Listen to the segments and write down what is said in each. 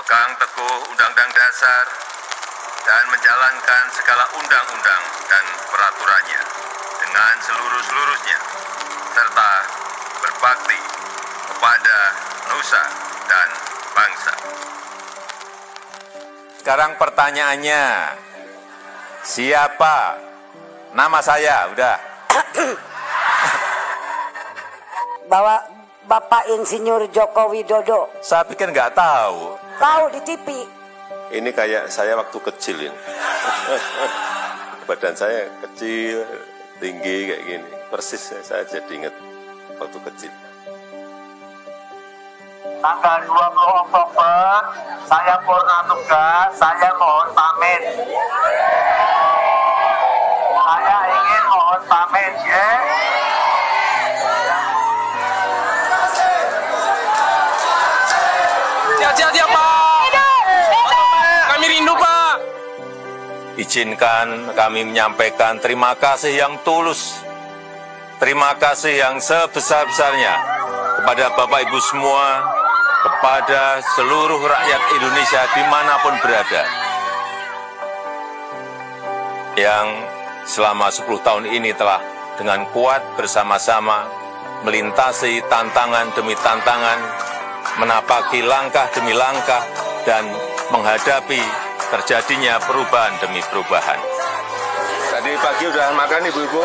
memegang teguh Undang-Undang Dasar dan menjalankan segala undang-undang dan peraturannya dengan seluruh-seluruhnya, serta berbakti kepada nusa dan bangsa. Sekarang pertanyaannya, siapa? Nama saya, udah. Bapak Insinyur Joko Widodo. Saya pikir nggak tahu. Tahu di TV. Ini kayak saya waktu kecil ini. Badan saya kecil, tinggi kayak gini. Persis saya jadi ingat waktu kecil. Tanggal 20 Oktober, saya purna tugas, saya mohon pamit. Saya ingin mohon pamit, ya. Hati-hati ya, Pak. Kami rindu, Pak. Izinkan kami menyampaikan terima kasih yang tulus, terima kasih yang sebesar-besarnya kepada Bapak Ibu semua, kepada seluruh rakyat Indonesia dimanapun berada, yang selama 10 tahun ini telah dengan kuat bersama-sama melintasi tantangan demi tantangan, menapaki langkah demi langkah, dan menghadapi terjadinya perubahan demi perubahan. Tadi pagi udah makan ibu-ibu?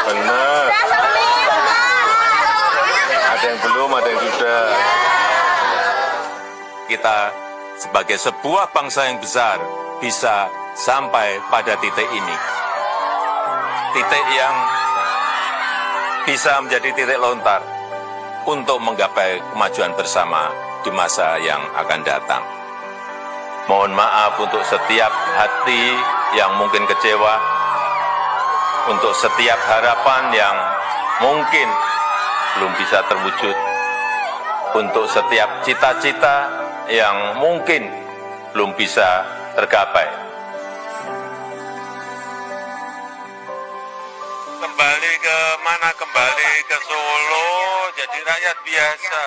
Benar. Ada yang belum, ada yang sudah. Kita sebagai sebuah bangsa yang besar bisa sampai pada titik ini. Titik yang bisa menjadi titik lontar untuk menggapai kemajuan bersama di masa yang akan datang. Mohon maaf untuk setiap hati yang mungkin kecewa, untuk setiap harapan yang mungkin belum bisa terwujud, untuk setiap cita-cita yang mungkin belum bisa tergapai. Kembali ke mana? Kembali ke Solo, jadi rakyat biasa.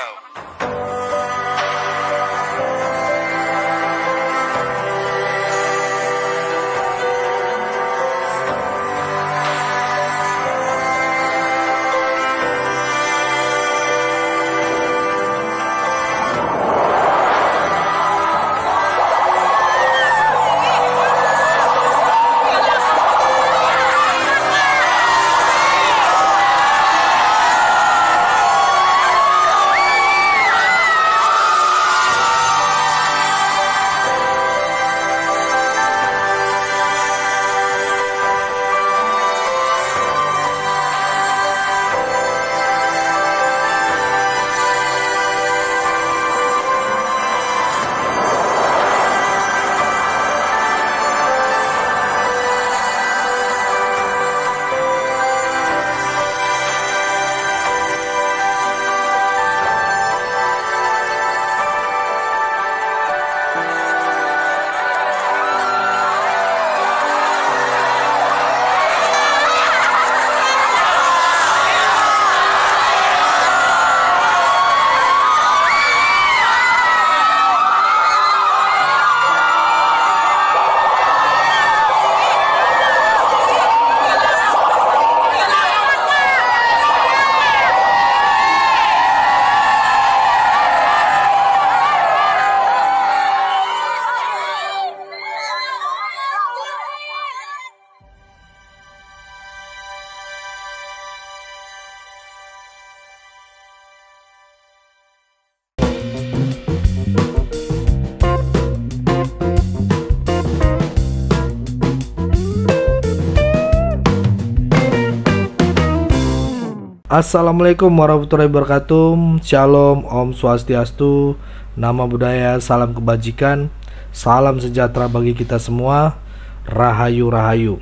Assalamualaikum warahmatullahi wabarakatuh. Shalom, Om Swastiastu, Nama Budaya, salam kebajikan, salam sejahtera bagi kita semua. Rahayu Rahayu.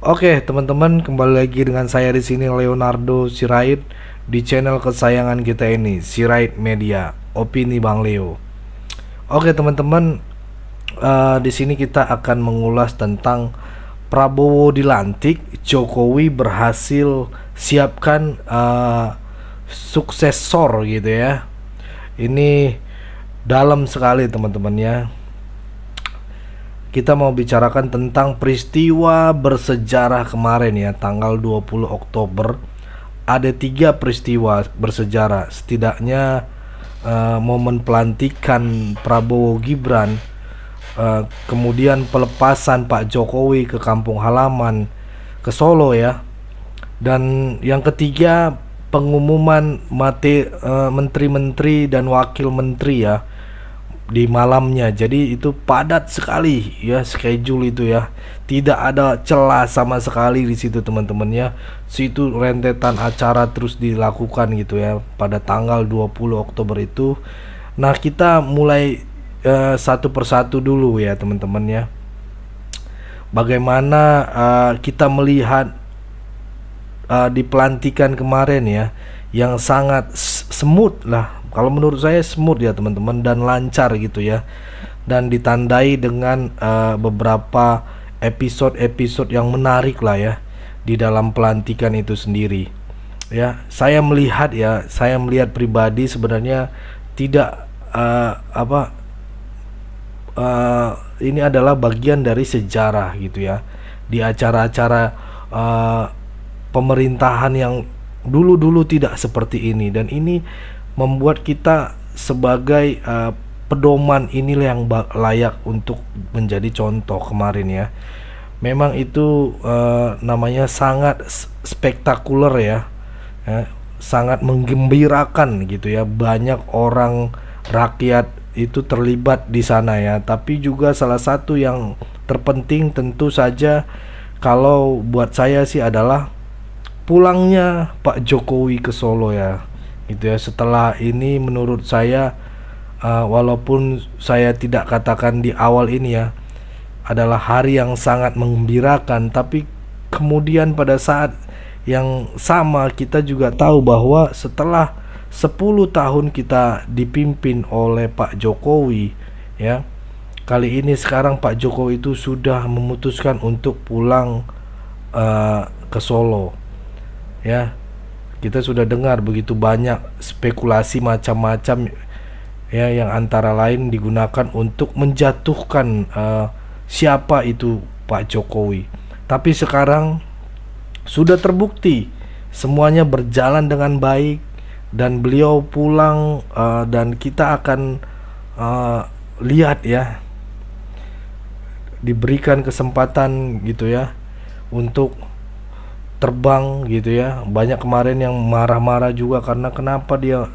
Oke teman-teman, kembali lagi dengan saya di sini Leonardo Sirait di channel kesayangan kita ini, Sirait Media, opini Bang Leo. Oke teman-teman, di sini kita akan mengulas tentang Prabowo dilantik, Jokowi berhasil siapkan suksesor gitu ya. Ini dalam sekali teman-teman ya. Kita mau bicarakan tentang peristiwa bersejarah kemarin ya, tanggal 20 Oktober. Ada 3 peristiwa bersejarah. Setidaknya momen pelantikan Prabowo Gibran, kemudian pelepasan Pak Jokowi ke kampung halaman ke Solo ya. Dan yang ketiga pengumuman menteri-menteri dan wakil menteri ya di malamnya. Jadi itu padat sekali ya schedule itu ya. Tidak ada celah sama sekali di situ teman-teman ya. Situ rentetan acara terus dilakukan gitu ya pada tanggal 20 Oktober itu. Nah, kita mulai satu persatu dulu ya teman-teman ya. Bagaimana kita melihat di pelantikan kemarin ya, yang sangat smooth lah. Kalau menurut saya smooth ya teman-teman, dan lancar gitu ya, dan ditandai dengan beberapa episode-episode yang menarik lah ya di dalam pelantikan itu sendiri ya. Saya melihat pribadi sebenarnya tidak ini adalah bagian dari sejarah gitu ya, di acara-acara pemerintahan yang dulu-dulu tidak seperti ini. Dan ini membuat kita sebagai pedoman, inilah yang layak untuk menjadi contoh kemarin ya. Memang itu namanya sangat spektakuler ya, sangat menggembirakan gitu ya. Banyak orang rakyat itu terlibat di sana ya. Tapi juga salah satu yang terpenting tentu saja kalau buat saya sih adalah pulangnya Pak Jokowi ke Solo ya, gitu ya. Setelah ini menurut saya walaupun saya tidak katakan di awal ini ya adalah hari yang sangat menggembirakan, tapi kemudian pada saat yang sama kita juga tahu bahwa setelah 10 tahun kita dipimpin oleh Pak Jokowi ya, kali ini sekarang Pak Jokowi itu sudah memutuskan untuk pulang ke Solo ya. Kita sudah dengar begitu banyak spekulasi macam-macam ya, yang antara lain digunakan untuk menjatuhkan siapa itu Pak Jokowi. Tapi sekarang sudah terbukti semuanya berjalan dengan baik dan beliau pulang, dan kita akan lihat ya, diberikan kesempatan gitu ya untuk terbang gitu ya. Banyak kemarin yang marah-marah juga karena kenapa dia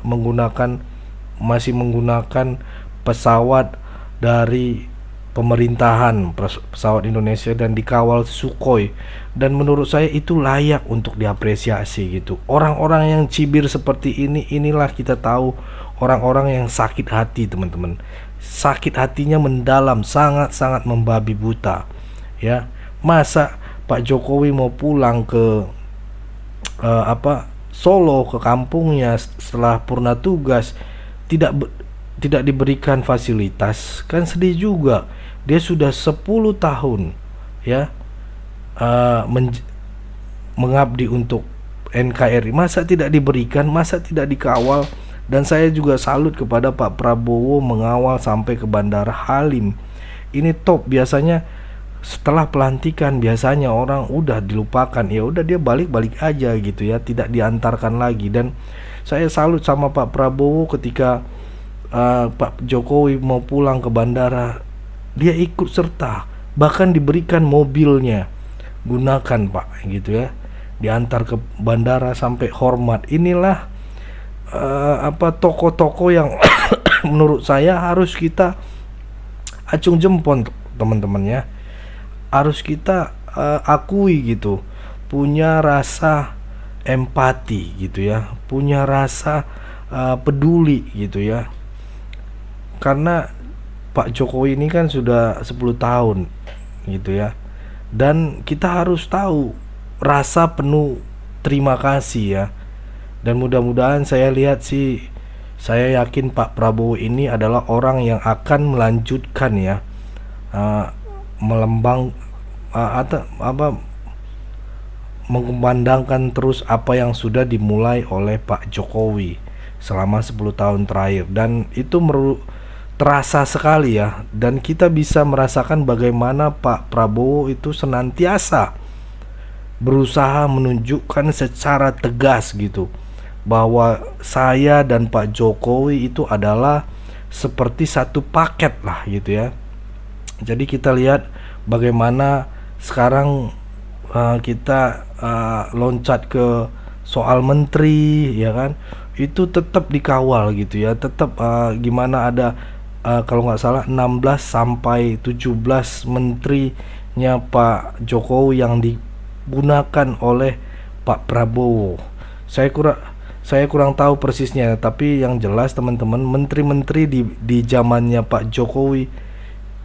masih menggunakan pesawat dari pemerintahan, pesawat Indonesia, dan dikawal Sukhoi. Dan menurut saya itu layak untuk diapresiasi gitu. Orang-orang yang cibir seperti inilah kita tahu orang-orang yang sakit hati teman-teman. Sakit hatinya mendalam, sangat-sangat membabi buta ya. Masa Pak Jokowi mau pulang ke Solo, ke kampungnya setelah purna tugas, tidak diberikan fasilitas, kan sedih juga. Dia sudah 10 tahun ya mengabdi untuk NKRI, masa tidak diberikan, masa tidak dikawal. Dan saya juga salut kepada Pak Prabowo mengawal sampai ke Bandara Halim. Ini top. Biasanya setelah pelantikan biasanya orang udah dilupakan, ya udah dia balik aja gitu ya, tidak diantarkan lagi. Dan saya salut sama Pak Prabowo ketika Pak Jokowi mau pulang ke bandara, dia ikut serta, bahkan diberikan mobilnya, gunakan Pak gitu ya, diantar ke bandara sampai hormat. Inilah tokoh-tokoh yang menurut saya harus kita acung jempol teman-teman ya. Harus kita akui gitu, punya rasa empati gitu ya, punya rasa peduli gitu ya. Karena Pak Jokowi ini kan sudah 10 tahun gitu ya, dan kita harus tahu rasa penuh terima kasih ya. Dan mudah-mudahan saya yakin Pak Prabowo ini adalah orang yang akan melanjutkan ya, mengumandangkan terus apa yang sudah dimulai oleh Pak Jokowi selama 10 tahun terakhir, dan itu terasa sekali ya, dan kita bisa merasakan bagaimana Pak Prabowo itu senantiasa berusaha menunjukkan secara tegas gitu bahwa saya dan Pak Jokowi itu adalah seperti satu paket lah gitu ya. Jadi kita lihat bagaimana sekarang kita loncat ke soal menteri ya kan, itu tetap dikawal gitu ya, tetap gimana ada kalau nggak salah 16 sampai 17 menterinya Pak Jokowi yang digunakan oleh Pak Prabowo. Saya kurang tahu persisnya, tapi yang jelas teman-teman, menteri-menteri di zamannya Pak Jokowi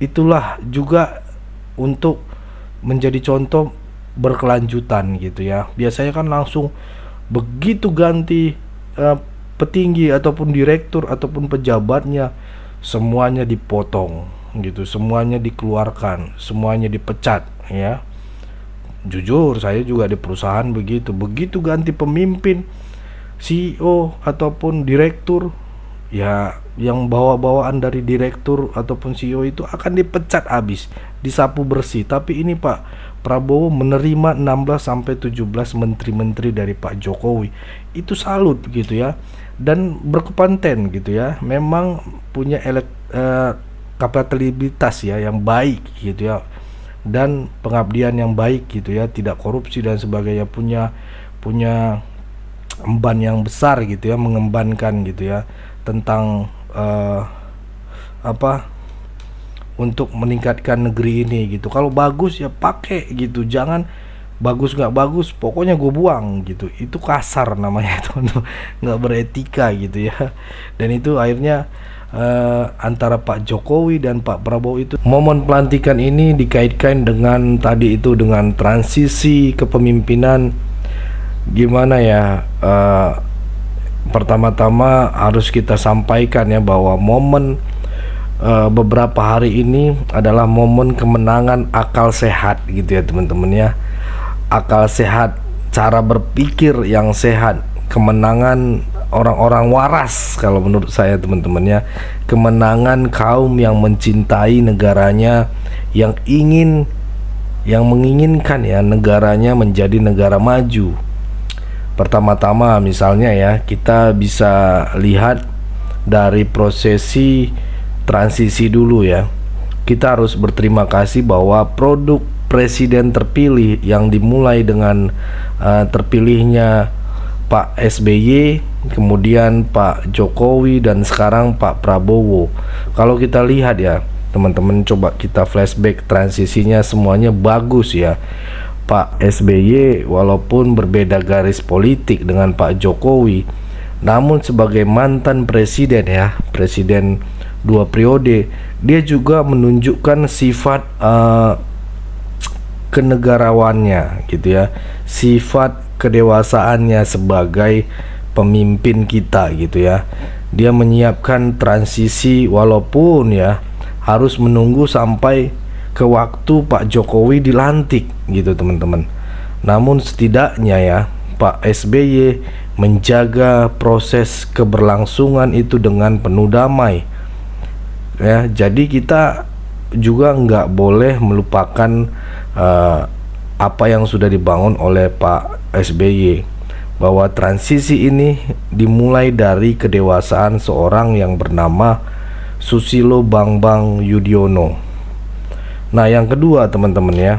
itulah juga untuk menjadi contoh berkelanjutan gitu ya. Biasanya kan langsung begitu ganti petinggi ataupun direktur ataupun pejabatnya, semuanya dipotong gitu, semuanya dikeluarkan, semuanya dipecat ya. Jujur saya juga di perusahaan begitu ganti pemimpin, CEO ataupun direktur ya, yang bawa-bawaan dari direktur ataupun CEO itu akan dipecat habis, disapu bersih. Tapi ini Pak Prabowo menerima 16 sampai 17 menteri-menteri dari Pak Jokowi. Itu salut gitu ya, dan berkompeten gitu ya. Memang punya kapabilitas ya yang baik gitu ya, dan pengabdian yang baik gitu ya, tidak korupsi dan sebagainya, punya emban yang besar gitu ya, mengembankan gitu ya tentang untuk meningkatkan negeri ini gitu. Kalau bagus ya pakai gitu, jangan bagus nggak bagus pokoknya gue buang gitu. Itu kasar namanya teman-teman, nggak beretika gitu ya. Dan itu akhirnya antara Pak Jokowi dan Pak Prabowo itu, momen pelantikan ini dikaitkan dengan tadi itu, dengan transisi kepemimpinan. Gimana ya, pertama-tama harus kita sampaikan ya bahwa momen beberapa hari ini adalah momen kemenangan akal sehat gitu ya teman-teman ya. Akal sehat, cara berpikir yang sehat, kemenangan orang-orang waras kalau menurut saya teman-teman ya. Kemenangan kaum yang mencintai negaranya, yang menginginkan ya negaranya menjadi negara maju. Pertama-tama misalnya ya, kita bisa lihat dari prosesi transisi dulu ya. Kita harus berterima kasih bahwa produk presiden terpilih yang dimulai dengan terpilihnya Pak SBY, kemudian Pak Jokowi, dan sekarang Pak Prabowo. Kalau kita lihat ya teman-teman, coba kita flashback transisinya, semuanya bagus ya. Pak SBY walaupun berbeda garis politik dengan Pak Jokowi, namun sebagai mantan presiden ya, presiden 2 periode, dia juga menunjukkan sifat kenegarawannya gitu ya, sifat kedewasaannya sebagai pemimpin kita gitu ya. Dia menyiapkan transisi walaupun ya harus menunggu sampai ke waktu Pak Jokowi dilantik gitu teman-teman. Namun setidaknya ya Pak SBY menjaga proses keberlangsungan itu dengan penuh damai ya. Jadi kita juga nggak boleh melupakan apa yang sudah dibangun oleh Pak SBY, bahwa transisi ini dimulai dari kedewasaan seorang yang bernama Susilo Bambang Yudhoyono. Nah yang kedua teman-teman ya,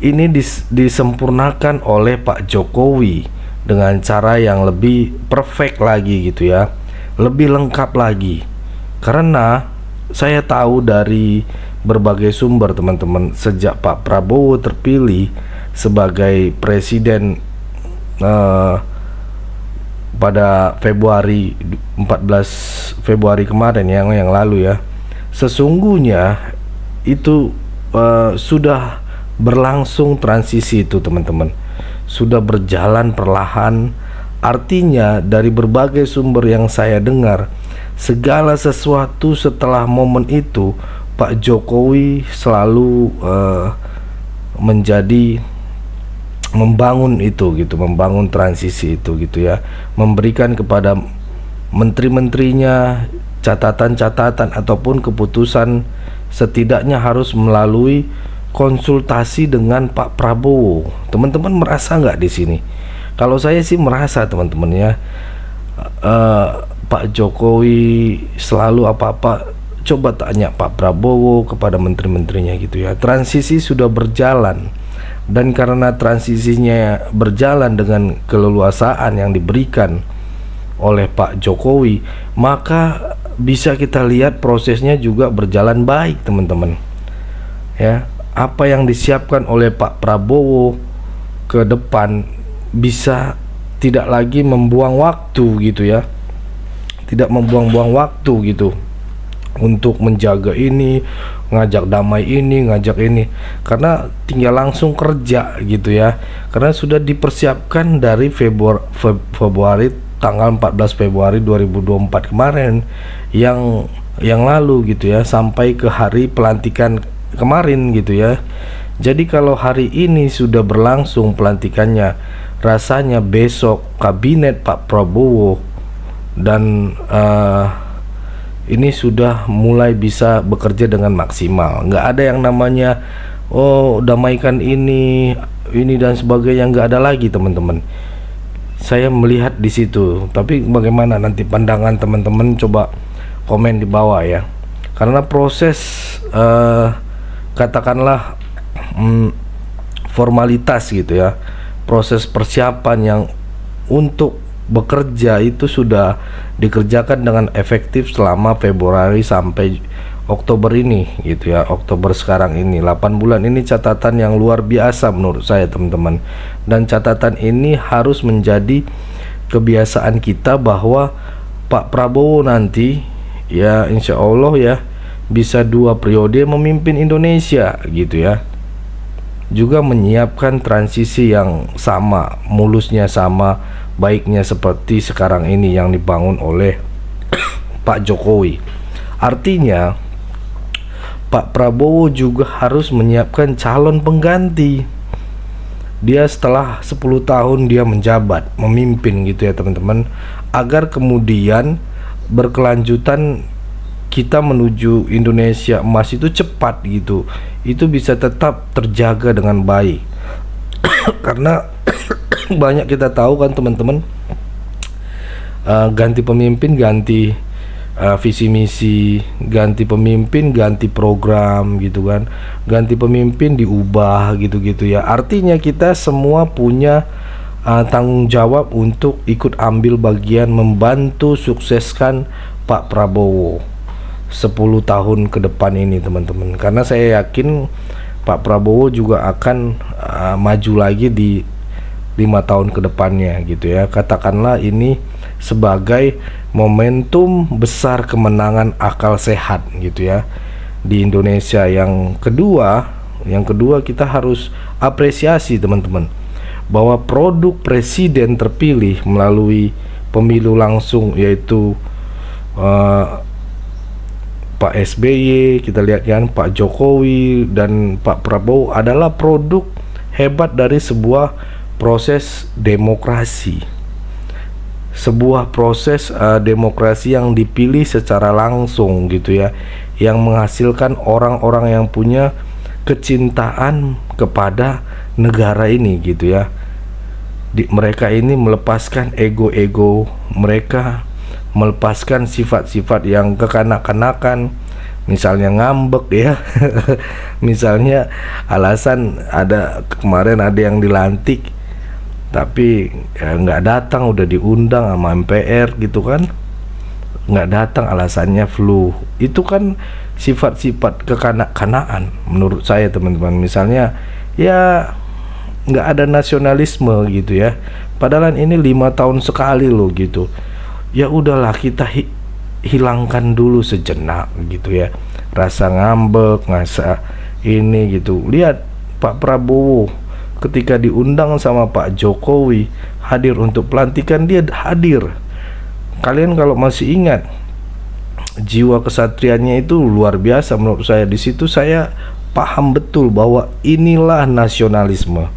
ini disempurnakan oleh Pak Jokowi dengan cara yang lebih perfect lagi gitu ya, lebih lengkap lagi. Karena saya tahu dari berbagai sumber teman-teman, sejak Pak Prabowo terpilih sebagai presiden pada Februari 14 Februari kemarin yang lalu ya, sesungguhnya itu sudah berlangsung transisi itu teman-teman, sudah berjalan perlahan. Artinya dari berbagai sumber yang saya dengar, segala sesuatu setelah momen itu Pak Jokowi selalu menjadi membangun itu gitu, membangun transisi itu gitu ya, memberikan kepada menteri-menterinya catatan-catatan ataupun keputusan, setidaknya harus melalui konsultasi dengan Pak Prabowo. Teman-teman merasa nggak di sini? Kalau saya sih merasa, teman-teman ya, Pak Jokowi selalu apa-apa coba tanya Pak Prabowo kepada menteri-menterinya gitu ya. Transisi sudah berjalan, dan karena transisinya berjalan dengan keleluasaan yang diberikan oleh Pak Jokowi, maka bisa kita lihat prosesnya juga berjalan baik, teman-teman ya. Apa yang disiapkan oleh Pak Prabowo ke depan bisa tidak lagi membuang waktu gitu ya, tidak membuang-buang waktu gitu untuk menjaga ini, ngajak damai ini, ngajak ini, karena tinggal langsung kerja gitu ya. Karena sudah dipersiapkan dari Februari tanggal 14 Februari 2024 kemarin yang lalu gitu ya, sampai ke hari pelantikan kemarin gitu ya. Jadi kalau hari ini sudah berlangsung pelantikannya, rasanya besok kabinet Pak Prabowo dan ini sudah mulai bisa bekerja dengan maksimal. Nggak ada yang namanya damaikan ini dan sebagainya, nggak ada lagi, teman-teman. Saya melihat di situ. Tapi bagaimana nanti pandangan teman-teman, coba komen di bawah ya. Karena proses katakanlah formalitas gitu ya, proses persiapan yang untuk bekerja itu sudah dikerjakan dengan efektif selama Februari sampai Oktober ini gitu ya. Oktober sekarang ini 8 bulan ini catatan yang luar biasa menurut saya, teman-teman. Dan catatan ini harus menjadi kebiasaan kita bahwa Pak Prabowo nanti ya insya Allah ya bisa 2 periode memimpin Indonesia gitu ya. Juga menyiapkan transisi yang sama, mulusnya sama, baiknya seperti sekarang ini yang dibangun oleh Pak Jokowi. Artinya Pak Prabowo juga harus menyiapkan calon pengganti. Dia setelah 10 tahun dia menjabat, memimpin gitu ya, teman-teman, agar kemudian berkelanjutan kita menuju Indonesia emas itu cepat gitu, itu bisa tetap terjaga dengan baik. Karena banyak kita tahu kan, teman-teman, ganti pemimpin, ganti visi misi, ganti pemimpin, ganti program gitu kan, ganti pemimpin diubah gitu-gitu ya. Artinya kita semua punya tanggung jawab untuk ikut ambil bagian membantu sukseskan Pak Prabowo 10 tahun ke depan ini, teman-teman. Karena saya yakin Pak Prabowo juga akan maju lagi di 5 tahun ke depannya gitu ya. Katakanlah ini sebagai momentum besar kemenangan akal sehat gitu ya di Indonesia. Yang kedua kita harus apresiasi, teman-teman, bahwa produk presiden terpilih melalui pemilu langsung, yaitu Pak SBY, kita lihat kan, Pak Jokowi dan Pak Prabowo adalah produk hebat dari sebuah proses demokrasi. Sebuah proses demokrasi yang dipilih secara langsung gitu ya, yang menghasilkan orang-orang yang punya kecintaan kepada negara ini gitu ya. Mereka ini melepaskan ego-ego mereka, melepaskan sifat-sifat yang kekanak-kanakan, misalnya ngambek ya. Misalnya alasan kemarin ada yang dilantik tapi ya nggak datang, udah diundang sama MPR gitu kan, nggak datang, alasannya flu. Itu kan sifat-sifat kekanak-kanakan menurut saya, teman-teman. Misalnya ya nggak ada nasionalisme gitu ya, padahal ini 5 tahun sekali loh gitu. Ya udahlah, kita hilangkan dulu sejenak gitu ya, rasa ngambek, rasa ini gitu. Lihat Pak Prabowo ketika diundang sama Pak Jokowi hadir untuk pelantikan, dia hadir. Kalian kalau masih ingat, jiwa kesatriannya itu luar biasa menurut saya. Di situ saya paham betul bahwa inilah nasionalisme.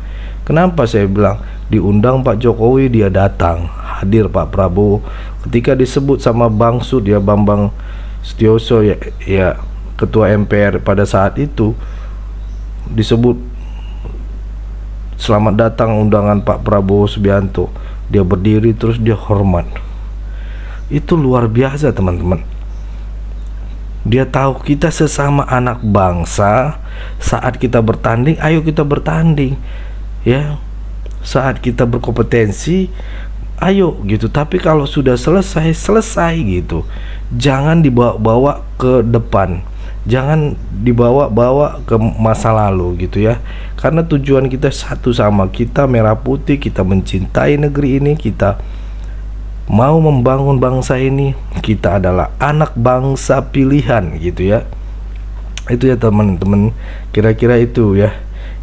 Kenapa saya bilang diundang Pak Jokowi, dia datang, hadir Pak Prabowo. Ketika disebut sama Bang Sud, ya Bambang Sutioso, ya Ketua MPR pada saat itu, disebut selamat datang undangan Pak Prabowo Subianto, dia berdiri terus dia hormat. Itu luar biasa teman-teman. Dia tahu kita sesama anak bangsa. Saat kita bertanding, ayo kita bertanding, ya. Saat kita berkompetensi, ayo gitu. Tapi kalau sudah selesai, selesai gitu. Jangan dibawa-bawa ke depan, jangan dibawa-bawa ke masa lalu gitu ya. Karena tujuan kita satu sama, kita merah putih, kita mencintai negeri ini, kita mau membangun bangsa ini, kita adalah anak bangsa pilihan gitu ya. Itu ya teman-teman, kira-kira itu ya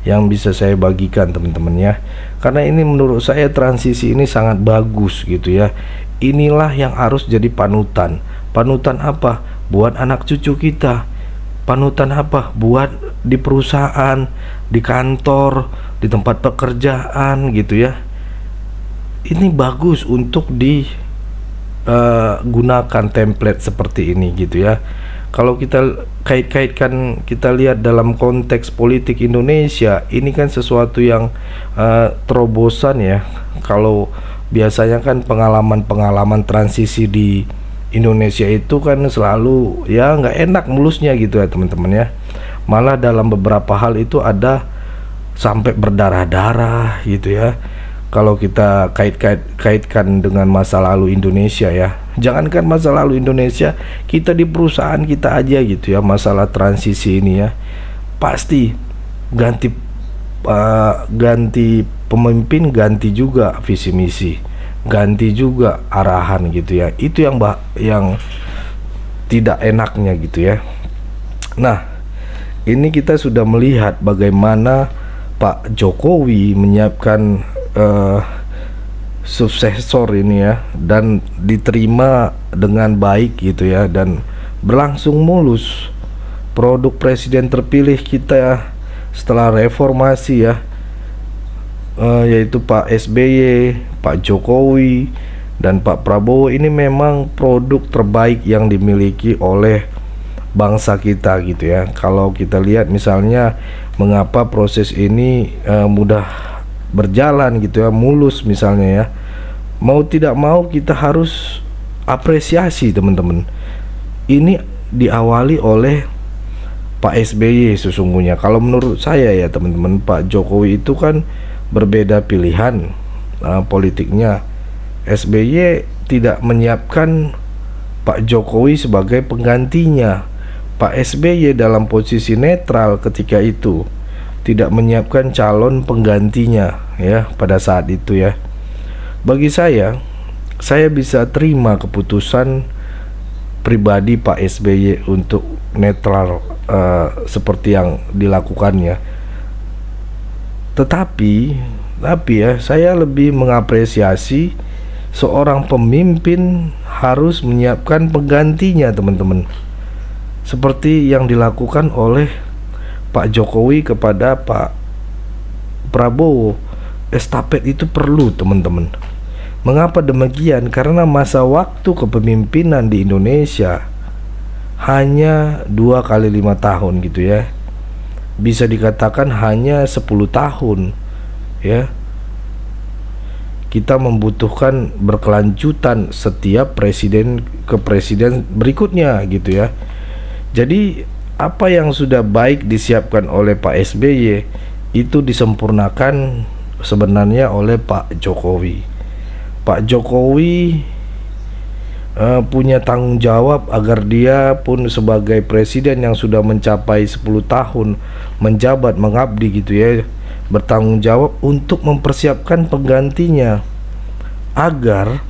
yang bisa saya bagikan teman-teman ya. Karena ini menurut saya transisi ini sangat bagus gitu ya. Inilah yang harus jadi panutan. Panutan apa? Buat anak cucu kita. Panutan apa? Buat di perusahaan, di kantor, di tempat pekerjaan gitu ya. Ini bagus untuk digunakan template seperti ini gitu ya. Kalau kita kait-kaitkan, kita lihat dalam konteks politik Indonesia, ini kan sesuatu yang terobosan ya. Kalau biasanya kan pengalaman-pengalaman transisi di Indonesia itu kan selalu ya nggak enak mulusnya gitu ya teman-teman ya. Malah dalam beberapa hal itu ada sampai berdarah-darah gitu ya. Kalau kita kaitkan dengan masa lalu Indonesia ya, jangankan masa lalu Indonesia, kita di perusahaan kita aja gitu ya, masalah transisi ini ya, pasti ganti pemimpin, ganti juga visi misi, ganti juga arahan gitu ya. Itu yang tidak enaknya gitu ya. Nah, ini kita sudah melihat bagaimana Pak Jokowi menyiapkan suksesor ini ya, dan diterima dengan baik gitu ya, dan berlangsung mulus. Produk presiden terpilih kita setelah reformasi ya, yaitu Pak SBY, Pak Jokowi, dan Pak Prabowo, ini memang produk terbaik yang dimiliki oleh bangsa kita gitu ya. Kalau kita lihat misalnya mengapa proses ini mudah berjalan gitu ya, mulus misalnya ya, mau tidak mau kita harus apresiasi teman-teman. Ini diawali oleh Pak SBY sesungguhnya. Kalau menurut saya ya teman-teman, Pak Jokowi itu kan berbeda pilihan politiknya. SBY tidak menyiapkan Pak Jokowi sebagai penggantinya. Pak SBY dalam posisi netral ketika itu, tidak menyiapkan calon penggantinya ya pada saat itu ya. Bagi saya bisa terima keputusan pribadi Pak SBY untuk netral seperti yang dilakukannya. Tetapi ya, saya lebih mengapresiasi seorang pemimpin harus menyiapkan penggantinya teman-teman, seperti yang dilakukan oleh Pak Jokowi kepada Pak Prabowo. Estafet itu perlu teman-teman. Mengapa demikian? Karena masa waktu kepemimpinan di Indonesia hanya 2 kali 5 tahun gitu ya. Bisa dikatakan hanya 10 tahun ya. Kita membutuhkan berkelanjutan setiap presiden ke presiden berikutnya gitu ya. Jadi apa yang sudah baik disiapkan oleh Pak SBY itu disempurnakan sebenarnya oleh Pak Jokowi. Pak Jokowi punya tanggung jawab agar dia pun sebagai presiden yang sudah mencapai 10 tahun menjabat mengabdi gitu ya, bertanggung jawab untuk mempersiapkan penggantinya agar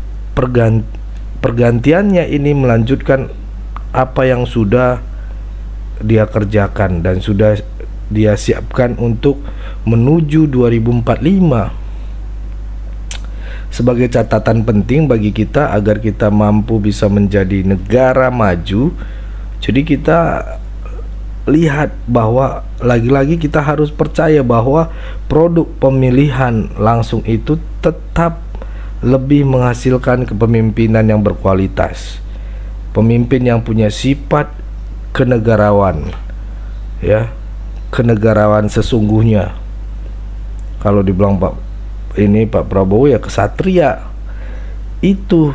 pergantiannya ini melanjutkan apa yang sudah dia kerjakan dan sudah dia siapkan untuk menuju 2045. Sebagai catatan penting bagi kita agar kita mampu bisa menjadi negara maju, jadi kita lihat bahwa lagi-lagi kita harus percaya bahwa produk pemilihan langsung itu tetap lebih menghasilkan kepemimpinan yang berkualitas, pemimpin yang punya sifat kenegarawan, ya, kenegarawan sesungguhnya. Kalau dibilang Pak Prabowo ya kesatria, itu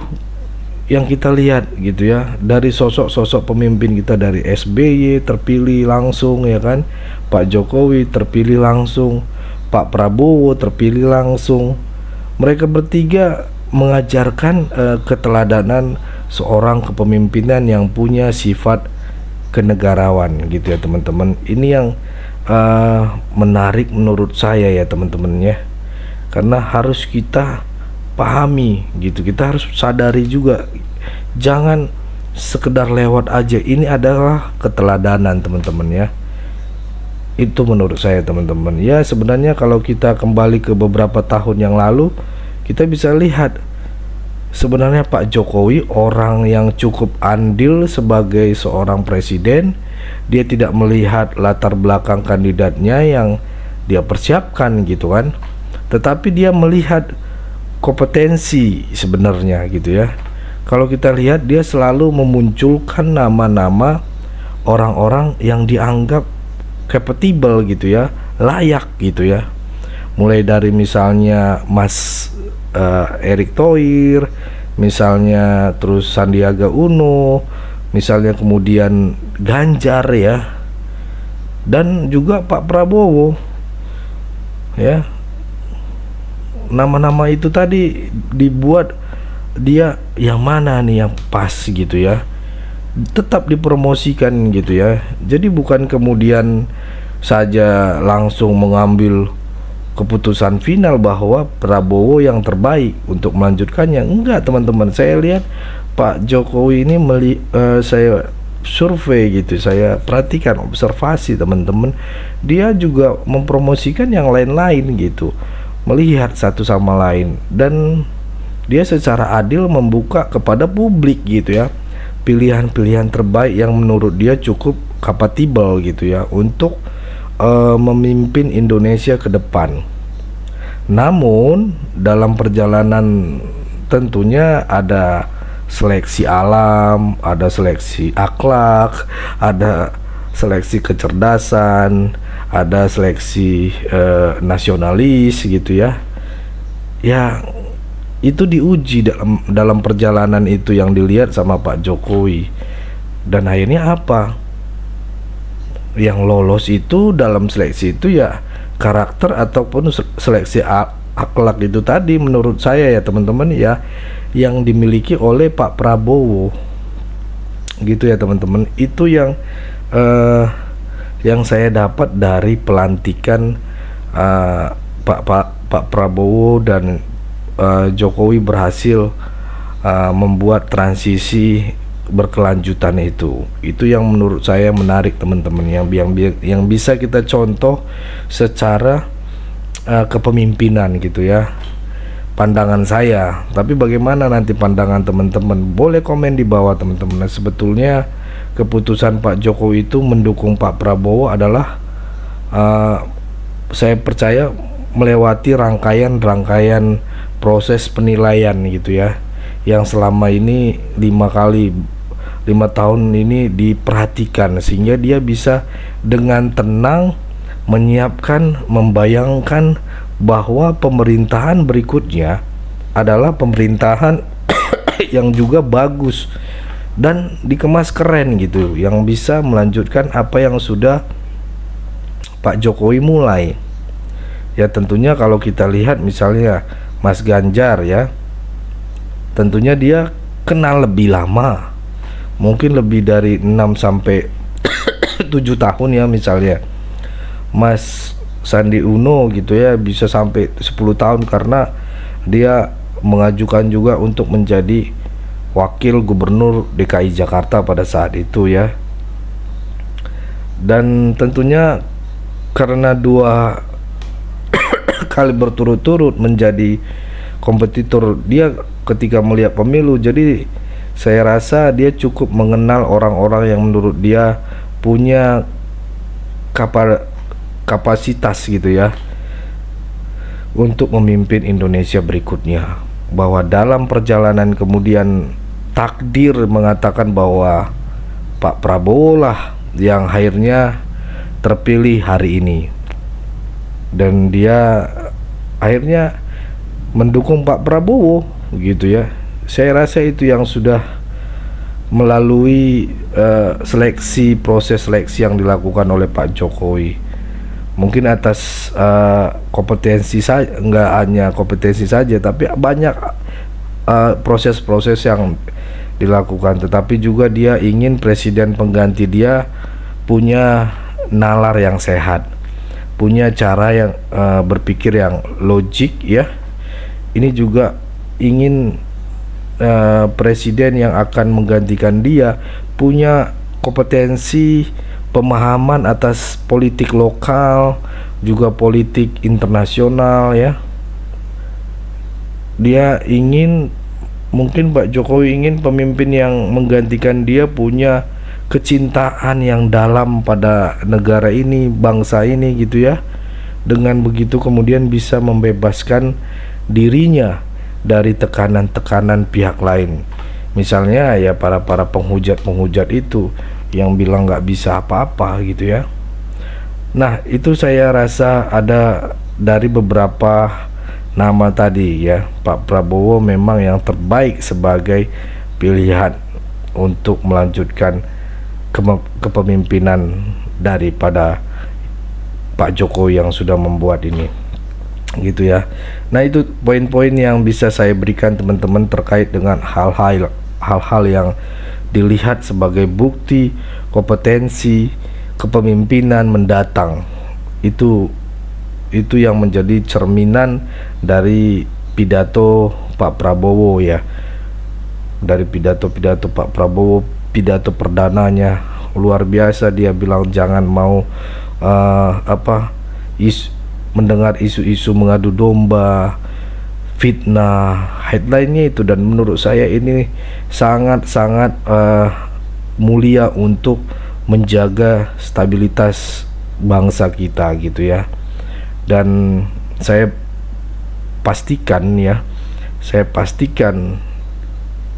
yang kita lihat gitu ya, dari sosok-sosok pemimpin kita, dari SBY terpilih langsung ya kan, Pak Jokowi terpilih langsung, Pak Prabowo terpilih langsung. Mereka bertiga mengajarkan keteladanan seorang kepemimpinan yang punya sifat kenegarawan gitu ya teman-teman. Ini yang menarik menurut saya ya teman-teman ya, karena harus kita pahami gitu, kita harus sadari juga, jangan sekedar lewat aja. Ini adalah keteladanan teman-teman ya, itu menurut saya teman-teman ya. Sebenarnya kalau kita kembali ke beberapa tahun yang lalu, kita bisa lihat sebenarnya Pak Jokowi orang yang cukup andil sebagai seorang presiden. Dia tidak melihat latar belakang kandidatnya yang dia persiapkan gitu kan, tetapi dia melihat kompetensi sebenarnya gitu ya. Kalau kita lihat, dia selalu memunculkan nama-nama orang-orang yang dianggap compatible gitu ya, layak gitu ya. Mulai dari misalnya Mas Erick Thohir, misalnya terus Sandiaga Uno, misalnya kemudian Ganjar ya, dan juga Pak Prabowo ya. Nama-nama itu tadi dibuat dia yang mana nih yang pas gitu ya, tetap dipromosikan gitu ya. Jadi bukan kemudian saja langsung mengambil keputusan final bahwa Prabowo yang terbaik untuk melanjutkannya. Enggak teman-teman, saya lihat Pak Jokowi ini saya survei gitu, saya perhatikan, observasi teman-teman, dia juga mempromosikan yang lain-lain gitu, melihat satu sama lain, dan dia secara adil membuka kepada publik gitu ya, pilihan-pilihan terbaik yang menurut dia cukup kompatibel gitu ya untuk memimpin Indonesia ke depan. Namun dalam perjalanan tentunya ada seleksi alam, ada seleksi akhlak, ada seleksi kecerdasan, ada seleksi nasionalis gitu ya. Ya itu diuji dalam perjalanan itu yang dilihat sama Pak Jokowi. Dan akhirnya apa? Yang lolos itu dalam seleksi itu ya karakter ataupun seleksi akhlak itu tadi, menurut saya ya teman-teman ya, yang dimiliki oleh Pak Prabowo gitu ya teman-teman. Itu yang saya dapat dari pelantikan Pak Prabowo dan Jokowi berhasil membuat transisi berkelanjutan itu yang menurut saya menarik teman-teman, yang bisa kita contoh secara kepemimpinan gitu ya, pandangan saya. Tapi bagaimana nanti pandangan teman-teman? Boleh komen di bawah teman-teman. Nah, sebetulnya keputusan Pak Jokowi itu mendukung Pak Prabowo adalah saya percaya melewati rangkaian proses penilaian gitu ya, yang selama ini 5 tahun ini diperhatikan, sehingga dia bisa dengan tenang menyiapkan, membayangkan bahwa pemerintahan berikutnya adalah pemerintahan yang juga bagus dan dikemas keren gitu, yang bisa melanjutkan apa yang sudah Pak Jokowi mulai. Ya tentunya kalau kita lihat misalnya Mas Ganjar ya, tentunya dia kenal lebih lama, mungkin lebih dari 6 sampai 7 tahun ya. Misalnya Mas Sandi Uno gitu ya, bisa sampai 10 tahun karena dia mengajukan juga untuk menjadi wakil gubernur DKI Jakarta pada saat itu ya. Dan tentunya karena 2 kali berturut-turut menjadi kompetitor dia ketika melihat pemilu, jadi saya rasa dia cukup mengenal orang-orang yang menurut dia punya kapasitas gitu ya untuk memimpin Indonesia berikutnya. Bahwa dalam perjalanan kemudian takdir mengatakan bahwa Pak Prabowo lah yang akhirnya terpilih hari ini, dan dia akhirnya mendukung Pak Prabowo gitu ya. Saya rasa itu yang sudah melalui proses seleksi yang dilakukan oleh Pak Jokowi. Mungkin atas kompetensi saja, nggak hanya kompetensi saja, tapi banyak proses-proses yang dilakukan. Tetapi juga dia ingin presiden pengganti dia punya nalar yang sehat, punya cara yang berpikir yang logik ya. Ini juga ingin presiden yang akan menggantikan dia punya kompetensi pemahaman atas politik lokal, juga politik internasional ya. Dia ingin, mungkin Pak Jokowi ingin pemimpin yang menggantikan dia punya kecintaan yang dalam pada negara ini, bangsa ini gitu ya. Dengan begitu kemudian bisa membebaskan dirinya dari tekanan-tekanan pihak lain. Misalnya ya para penghujat itu yang bilang nggak bisa apa-apa gitu ya. Nah itu saya rasa ada dari beberapa nama tadi ya, Pak Prabowo memang yang terbaik sebagai pilihan untuk melanjutkan kepemimpinan daripada Pak Jokowi yang sudah membuat ini gitu ya. Nah itu poin-poin yang bisa saya berikan teman-teman terkait dengan hal-hal yang dilihat sebagai bukti kompetensi kepemimpinan mendatang. Itu yang menjadi cerminan dari pidato Pak Prabowo ya. Dari pidato Pak Prabowo, pidato perdananya luar biasa. Dia bilang jangan mau mendengar isu-isu mengadu domba, fitnah, headline-nya itu. Dan menurut saya ini sangat-sangat mulia untuk menjaga stabilitas bangsa kita gitu ya. Dan saya pastikan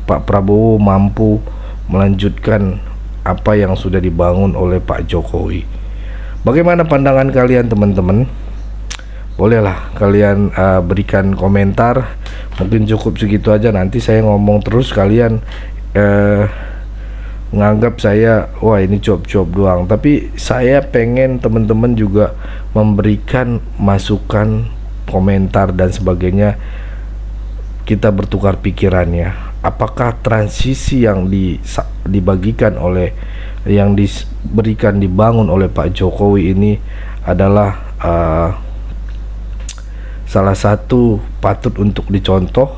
Pak Prabowo mampu melanjutkan apa yang sudah dibangun oleh Pak Jokowi. Bagaimana pandangan kalian teman-teman? Bolehlah kalian berikan komentar. Mungkin cukup segitu aja, nanti saya ngomong terus kalian nganggap saya wah ini cuap-cuap doang. Tapi saya pengen teman-teman juga memberikan masukan, komentar dan sebagainya. Kita bertukar pikirannya. Apakah transisi yang dibagikan oleh, yang dibangun oleh Pak Jokowi ini adalah salah satu patut untuk dicontoh?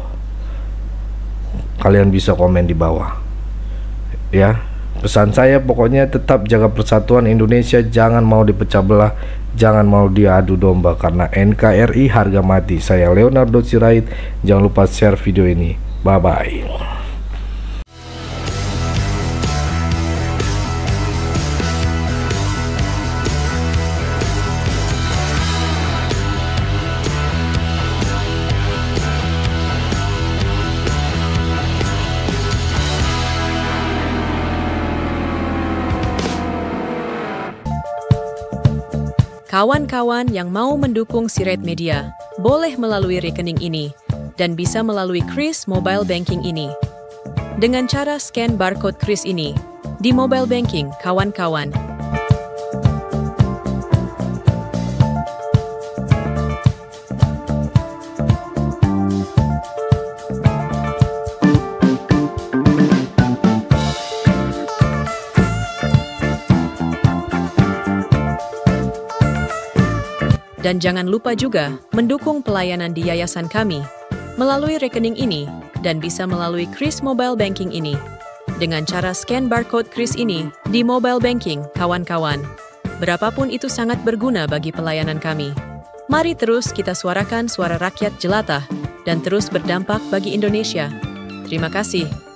Kalian bisa komen di bawah ya. Pesan saya pokoknya tetap jaga persatuan Indonesia, jangan mau dipecah belah, jangan mau diadu domba, karena NKRI harga mati. Saya Leonardo Sirait, jangan lupa share video ini. Bye bye. Kawan-kawan yang mau mendukung Sirait Media, boleh melalui rekening ini, dan bisa melalui Kris Mobile Banking ini. Dengan cara scan barcode Kris ini, di mobile banking kawan-kawan. Dan jangan lupa juga mendukung pelayanan di yayasan kami melalui rekening ini dan bisa melalui Kris Mobile Banking ini dengan cara scan barcode Kris ini di mobile banking kawan-kawan. Berapapun itu sangat berguna bagi pelayanan kami. Mari terus kita suarakan suara rakyat jelata dan terus berdampak bagi Indonesia. Terima kasih.